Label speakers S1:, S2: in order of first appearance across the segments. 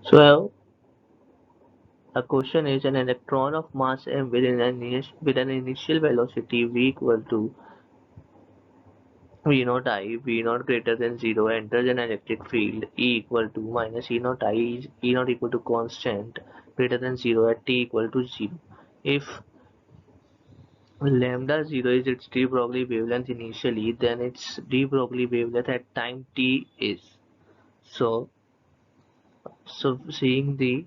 S1: So a question is an electron of mass m with an initial velocity v equal to v naught I, v naught greater than 0 enters an electric field E equal to minus E naught I, E naught equal to constant greater than 0 at t equal to 0. If lambda 0 is its de Broglie wavelength initially, then its de Broglie wavelength at time t is. So seeing the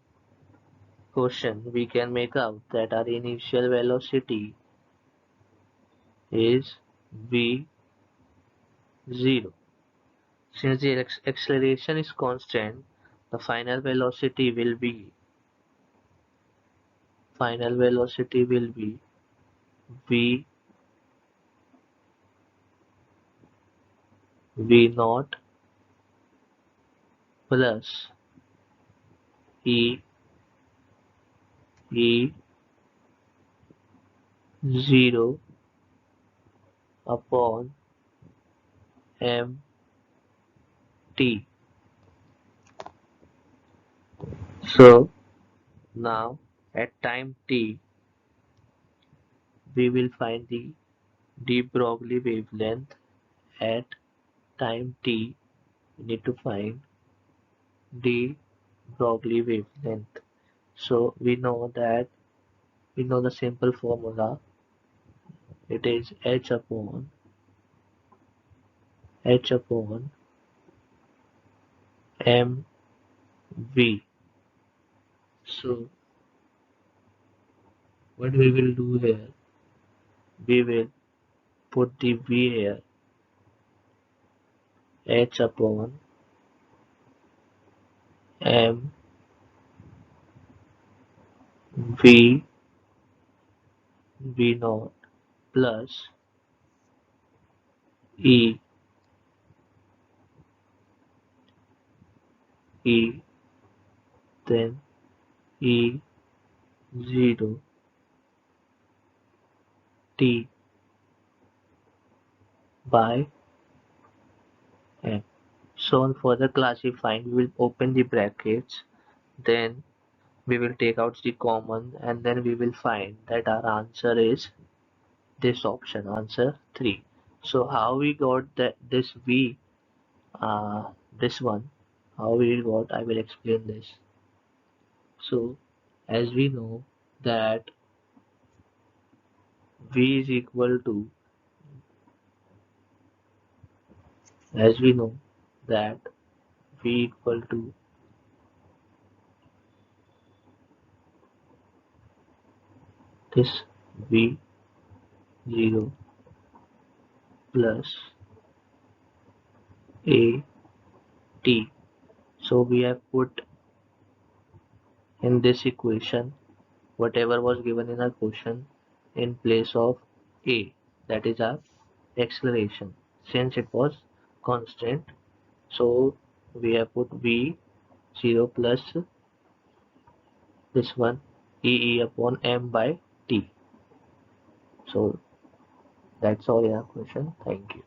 S1: question, we can make out that our initial velocity is v0. Since the acceleration is constant, the final velocity will be v naught plus e e 0 upon m t. So now at time t, we will find the de Broglie wavelength at time t. We need to find de Broglie wavelength. So we know the simple formula. It is h upon mv. So what we will do here, we will put the v here, h upon mv v naught plus e e then e 0 t by m. So on further classifying, we will open the brackets, then we will take out the common, and then we will find that our answer is this option, answer 3. So how we got that this v, this one, how we got, I will explain this. So as we know that v is equal to, as we know that v equal to this v0 plus a t. So we have put in this equation whatever was given in our question in place of a, that is our acceleration. Since it was constant, so we have put v0 plus this one e upon m by t. So that's all in our question. Thank you.